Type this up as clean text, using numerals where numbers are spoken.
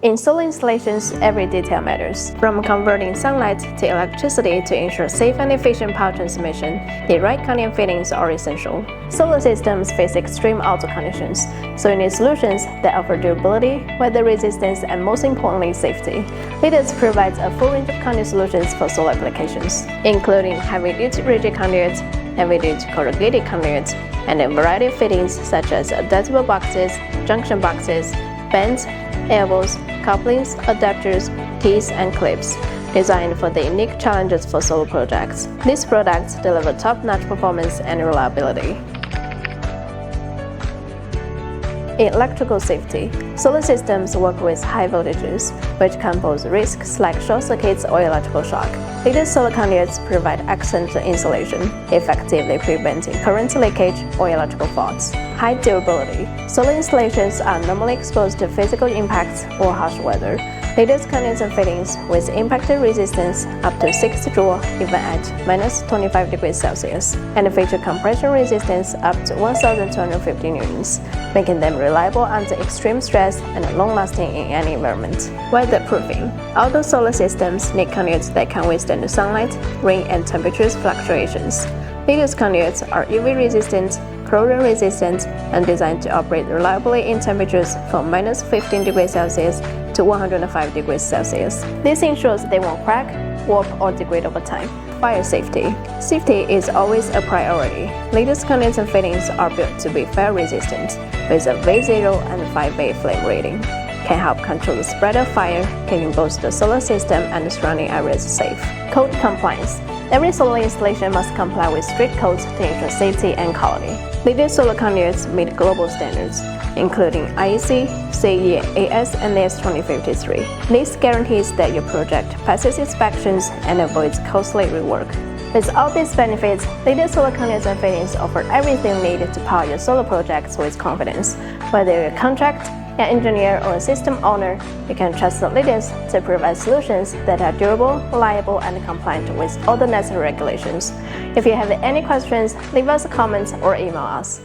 In solar installations, every detail matters. From converting sunlight to electricity to ensure safe and efficient power transmission, the right conduit and fittings are essential. Solar systems face extreme outdoor conditions, so you need solutions that offer durability, weather resistance, and most importantly, safety. Leaders provides a full range of conduit solutions for solar applications, including heavy-duty rigid conduits, heavy-duty corrugated conduits, and a variety of fittings such as adaptable boxes, junction boxes, bands, elbows, couplings, adapters, keys, and clips, designed for the unique challenges for solar projects. These products deliver top-notch performance and reliability. In electrical safety, solar systems work with high voltages, which can pose risks like short circuits or electrical shock. Leaded solar conduits provide excellent insulation, effectively preventing current leakage or electrical faults. High durability. Solar installations are normally exposed to physical impacts or harsh weather. Leaded conduits and fittings with impact resistance up to 6 joule even at -25°C, and feature compression resistance up to 1,250 newtons, making them reliable under extreme stress and long-lasting in any environment. Weatherproofing. Outdoor solar systems need conduits that can withstand sunlight, rain, and temperature fluctuations. Leaded conduits are UV-resistant, corrosion-resistant, and designed to operate reliably in temperatures from -15°C to 105°C. This ensures they won't crack, warp, or degrade over time. Fire safety. Safety is always a priority. Leaded conduits and fittings are built to be fire-resistant, with a V0 and 5-bay flame rating. Can help control the spread of fire, keeping both the solar system and the surrounding areas safe. Code compliance. Every solar installation must comply with strict codes to ensure safety and quality. Leaded solar conduits meet global standards, including IEC, CE AS, and AS 2053. This guarantees that your project passes inspections and avoids costly rework. With all these benefits, leaded solar conduits and fittings offer everything needed to power your solar projects with confidence. Whether you're a contractor, an engineer, or a system owner, you can trust the leaders to provide solutions that are durable, reliable, and compliant with all the necessary regulations. If you have any questions, leave us a comment or email us.